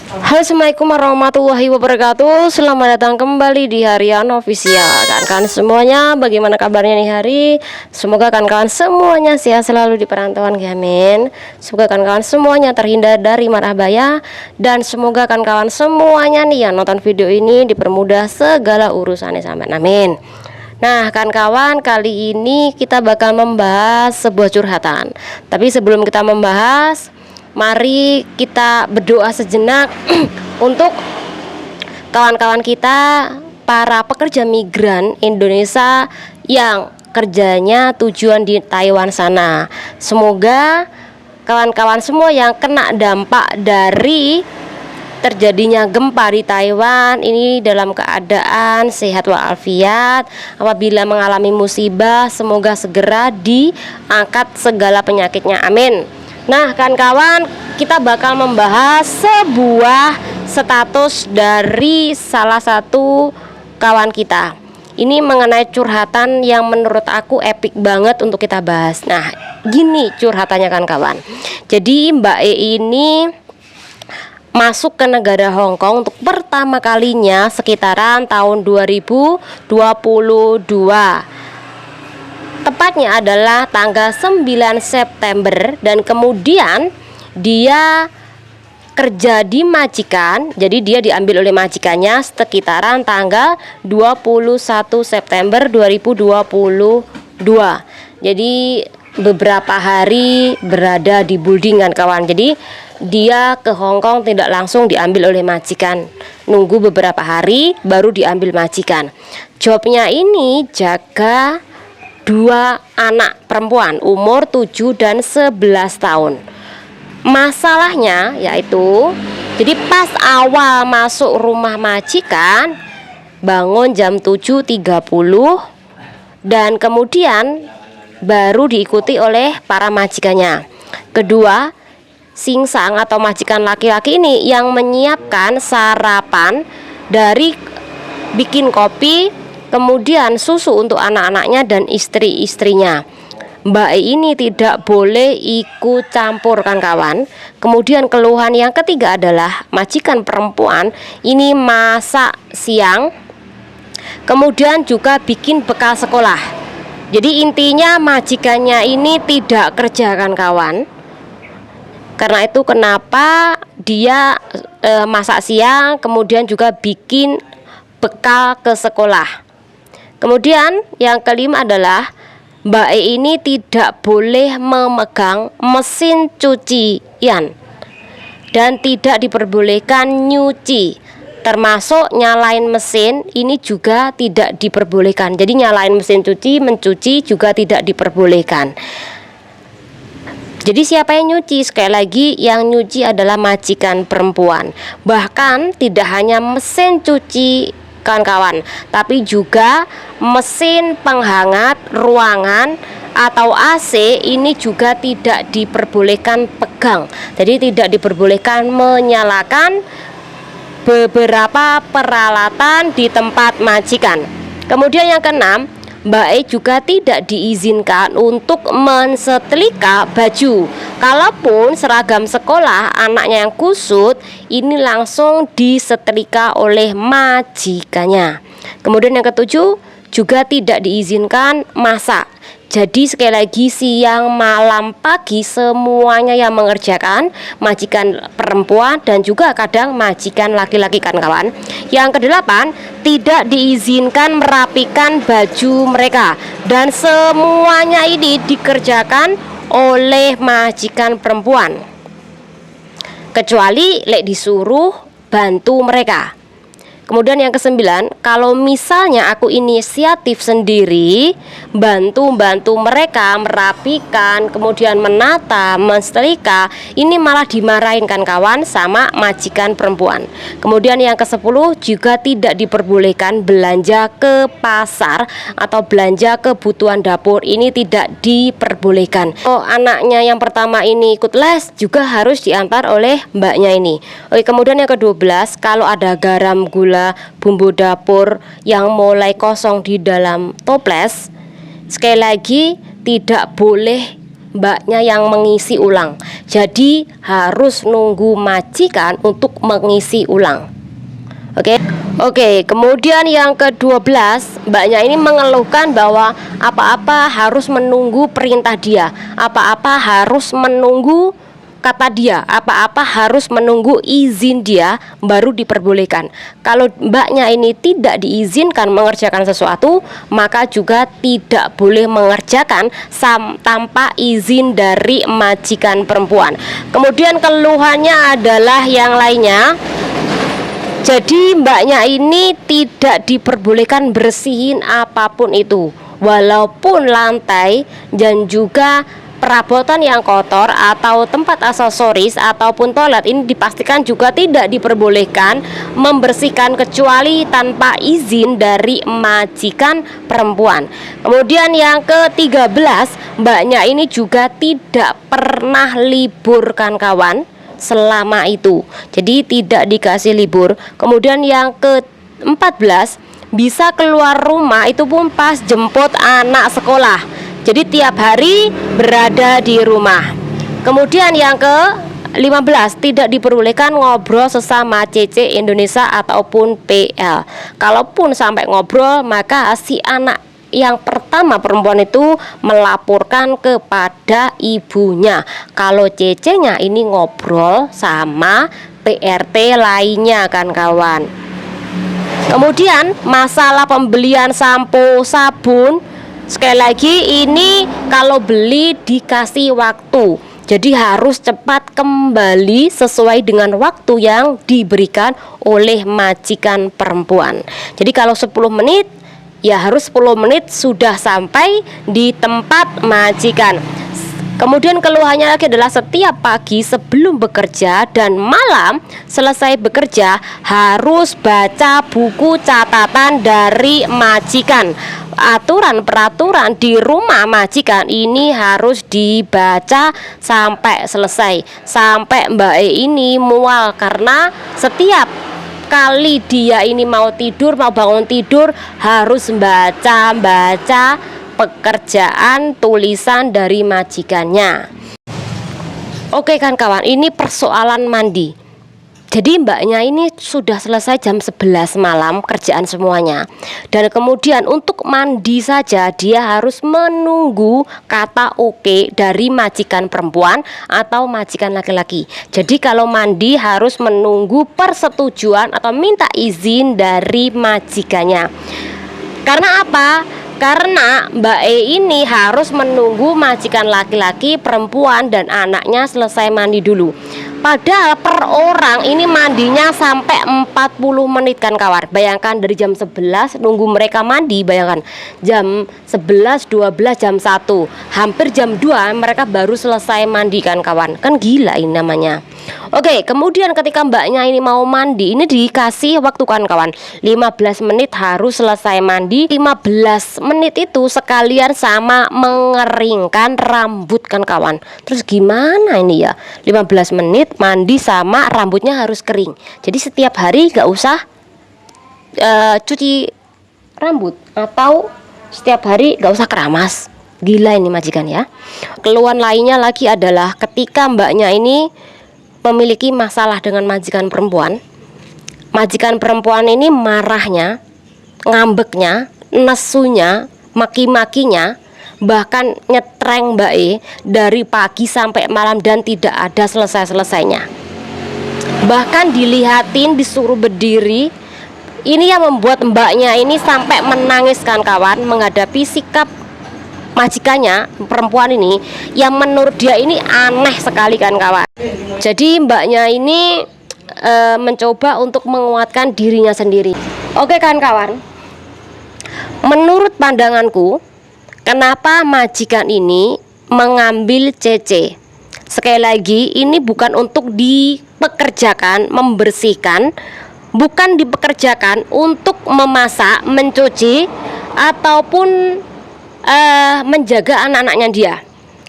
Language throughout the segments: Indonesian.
Halo, assalamualaikum warahmatullahi wabarakatuh. Selamat datang kembali di Harian Official. Kawan-kawan semuanya, bagaimana kabarnya nih hari? Semoga kawan-kawan semuanya sehat selalu di perantauan, amin. Semoga kawan-kawan semuanya terhindar dari marah bahaya, dan semoga kawan-kawan semuanya nih yang nonton video ini dipermudah segala urusannya, sampai amin. Nah, kawan-kawan, kali ini kita bakal membahas sebuah curhatan. Tapi sebelum kita membahas, mari kita berdoa sejenak untuk kawan-kawan kita, para pekerja migran Indonesia yang kerjanya tujuan di Taiwan sana. Semoga kawan-kawan semua yang kena dampak dari terjadinya gempa di Taiwan ini dalam keadaan sehat walafiat. Apabila mengalami musibah, semoga segera diangkat segala penyakitnya, amin. Nah, kawan-kawan, kita bakal membahas sebuah status dari salah satu kawan kita. Ini mengenai curhatan yang menurut aku epic banget untuk kita bahas. Nah, gini curhatannya kawan-kawan. Jadi Mbak E ini masuk ke negara Hong Kong untuk pertama kalinya sekitaran tahun 2022. Tepatnya adalah tanggal 9 September, dan kemudian dia kerja di majikan. Jadi dia diambil oleh majikannya sekitaran tanggal 21 September 2022. Jadi beberapa hari berada di buldingan, kawan. Jadi dia ke Hong Kong tidak langsung diambil oleh majikan, nunggu beberapa hari baru diambil majikan. Jobnya ini jaga dua anak perempuan umur 7 dan 11 tahun. Masalahnya yaitu, jadi pas awal masuk rumah majikan bangun jam 7.30, dan kemudian baru diikuti oleh para majikannya. Kedua, singsang atau majikan laki-laki ini yang menyiapkan sarapan dari bikin kopi, kemudian susu untuk anak-anaknya dan istri-istrinya. Mbak E ini tidak boleh ikut campur, kan kawan. Kemudian keluhan yang ketiga adalah majikan perempuan ini masak siang, kemudian juga bikin bekal sekolah. Jadi intinya majikannya ini tidak kerja, kan kawan. Karena itu kenapa dia masak siang, kemudian juga bikin bekal ke sekolah. Kemudian yang kelima adalah Mbak E ini tidak boleh memegang mesin cucian dan tidak diperbolehkan nyuci, termasuk nyalain mesin ini juga tidak diperbolehkan. Jadi nyalain mesin cuci, mencuci juga tidak diperbolehkan. Jadi siapa yang nyuci? Sekali lagi, yang nyuci adalah majikan perempuan. Bahkan tidak hanya mesin cuci, kawan-kawan, tapi juga mesin penghangat ruangan atau AC ini juga tidak diperbolehkan pegang. Jadi tidak diperbolehkan menyalakan beberapa peralatan di tempat majikan. Kemudian yang keenam, Mbak E juga tidak diizinkan untuk mensetrika baju. Kalaupun seragam sekolah anaknya yang kusut, ini langsung disetrika oleh majikannya. Kemudian yang ketujuh, juga tidak diizinkan masak. Jadi sekali lagi, siang, malam, pagi semuanya yang mengerjakan majikan perempuan dan juga kadang majikan laki-laki, kan kawan. Yang kedelapan, tidak diizinkan merapikan baju mereka, dan semuanya ini dikerjakan oleh majikan perempuan, kecuali lek disuruh bantu mereka. Kemudian yang kesembilan, kalau misalnya aku inisiatif sendiri bantu mereka merapikan, kemudian menata, mensetrika, ini malah dimarahin, kan kawan, sama majikan perempuan. Kemudian yang ke-10, juga tidak diperbolehkan belanja ke pasar atau belanja kebutuhan dapur, ini tidak diperbolehkan. Oh, anaknya yang pertama ini ikut les juga harus diantar oleh mbaknya ini. Oke, kemudian yang ke-12, kalau ada garam, gula, bumbu dapur yang mulai kosong di dalam toples, sekali lagi tidak boleh mbaknya yang mengisi ulang. Jadi harus nunggu majikan untuk mengisi ulang. Oke, kemudian yang ke-12, mbaknya ini mengeluhkan bahwa apa-apa harus menunggu perintah dia, apa-apa harus menunggu kata dia, apa-apa harus menunggu izin dia baru diperbolehkan. Kalau mbaknya ini tidak diizinkan mengerjakan sesuatu, maka juga tidak boleh mengerjakan tanpa izin dari majikan perempuan. Kemudian keluhannya adalah yang lainnya. Jadi mbaknya ini tidak diperbolehkan bersihin apapun itu, walaupun lantai dan juga perabotan yang kotor atau tempat aksesoris ataupun toilet ini dipastikan juga tidak diperbolehkan membersihkan kecuali tanpa izin dari majikan perempuan. Kemudian yang ke-13, mbaknya ini juga tidak pernah libur kan kawan selama itu, jadi tidak dikasih libur. Kemudian yang ke-14, bisa keluar rumah itu pun pas jemput anak sekolah, jadi tiap hari berada di rumah. Kemudian yang ke-15, tidak diperbolehkan ngobrol sesama CC Indonesia ataupun PL. Kalaupun sampai ngobrol, maka si anak yang pertama perempuan itu melaporkan kepada ibunya kalau CC-nya ini ngobrol sama PRT lainnya kan kawan. Kemudian masalah pembelian sampo, sabun, sekali lagi ini kalau beli dikasih waktu, jadi harus cepat kembali sesuai dengan waktu yang diberikan oleh majikan perempuan. Jadi kalau 10 menit ya harus 10 menit sudah sampai di tempat majikan. Kemudian keluhannya lagi adalah setiap pagi sebelum bekerja dan malam selesai bekerja harus baca buku catatan dari majikan. Aturan peraturan di rumah majikan ini harus dibaca sampai selesai, sampai Mbak E ini mual karena setiap kali dia ini mau tidur, mau bangun tidur harus baca pekerjaan tulisan dari majikannya. Oke kan kawan, ini persoalan mandi. Jadi mbaknya ini sudah selesai jam 11 malam kerjaan semuanya, dan kemudian untuk mandi saja dia harus menunggu kata oke dari majikan perempuan atau majikan laki-laki. Jadi kalau mandi harus menunggu persetujuan atau minta izin dari majikannya. Karena apa? Karena Mbak E ini harus menunggu majikan laki-laki, perempuan, dan anaknya selesai mandi dulu. Padahal per orang ini mandinya sampai 40 menit kan kawan. Bayangkan dari jam 11 nunggu mereka mandi, bayangkan jam 11, 12, jam 1, hampir jam 2 mereka baru selesai mandi kan kawan. Kan gila ini namanya. Oke, kemudian ketika mbaknya ini mau mandi, ini dikasih waktu kan kawan, 15 menit harus selesai mandi. 15 menit itu sekalian sama mengeringkan rambut kan kawan. Terus gimana ini ya, 15 menit mandi sama rambutnya harus kering. Jadi setiap hari gak usah cuci rambut, atau setiap hari gak usah keramas. Gila ini majikan ya. Keluhan lainnya lagi adalah ketika mbaknya ini memiliki masalah dengan majikan perempuan. Majikan perempuan ini marahnya, ngambeknya, nesunya, maki-makinya, bahkan nyetreng Mbak E dari pagi sampai malam dan tidak ada selesai-selesainya. Bahkan dilihatin, disuruh berdiri. Ini yang membuat mbaknya ini sampai menangis kan kawan, menghadapi sikap majikannya perempuan ini yang menurut dia ini aneh sekali kan kawan. Jadi mbaknya ini mencoba untuk menguatkan dirinya sendiri. Oke kan kawan, menurut pandanganku, kenapa majikan ini mengambil CC? Sekali lagi, ini bukan untuk dipekerjakan membersihkan, bukan dipekerjakan untuk memasak, mencuci, ataupun menjaga anak-anaknya dia,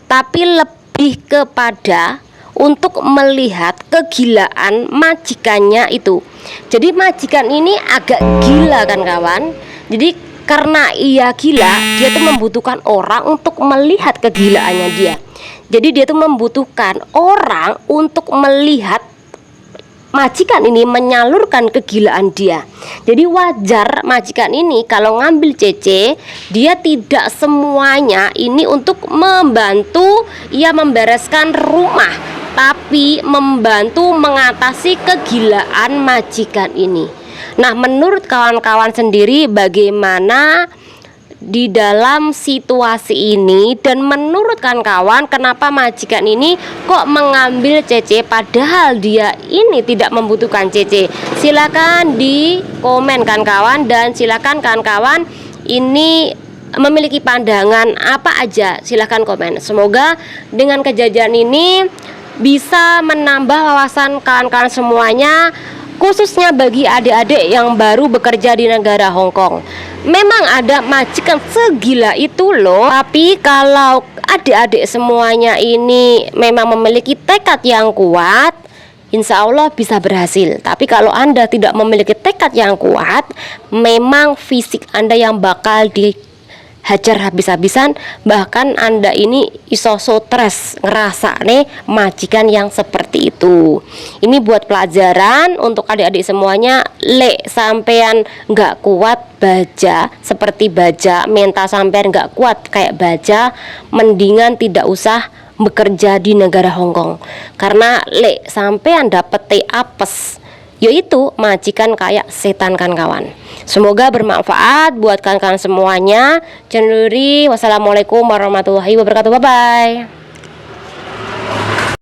tapi lebih kepada untuk melihat kegilaan majikannya itu. Jadi majikan ini agak gila kan kawan. Jadi karena ia gila, dia tuh membutuhkan orang untuk melihat kegilaannya dia. Jadi dia tuh membutuhkan orang untuk melihat majikan ini menyalurkan kegilaan dia. Jadi wajar majikan ini kalau ngambil CC, dia tidak semuanya ini untuk membantu ia membereskan rumah, tapi membantu mengatasi kegilaan majikan ini. Nah, menurut kawan-kawan sendiri bagaimana di dalam situasi ini, dan menurut kawan-kawan kenapa majikan ini kok mengambil CC padahal dia ini tidak membutuhkan CC? Silakan di komen kawan-kawan, dan silakan kawan-kawan ini memiliki pandangan apa aja, silakan komen. Semoga dengan kejadian ini bisa menambah wawasan kawan-kawan semuanya, khususnya bagi adik-adik yang baru bekerja di negara Hong Kong. Memang ada majikan segila itu loh, tapi kalau adik-adik semuanya ini memang memiliki tekad yang kuat, insya Allah bisa berhasil. Tapi kalau Anda tidak memiliki tekad yang kuat, memang fisik Anda yang bakal dihajar habis-habisan. Bahkan Anda ini iso stres ngerasa nih majikan yang seperti itu. Ini buat pelajaran untuk adik-adik semuanya. Sampean nggak kuat baja seperti baja, mental sampean nggak kuat kayak baja, mendingan tidak usah bekerja di negara Hong Kong. Karena sampean dapet apes, yaitu majikan kayak setan kan kawan. Semoga bermanfaat buat kawan-kawan semuanya. Wassalamualaikum warahmatullahi wabarakatuh. Bye bye.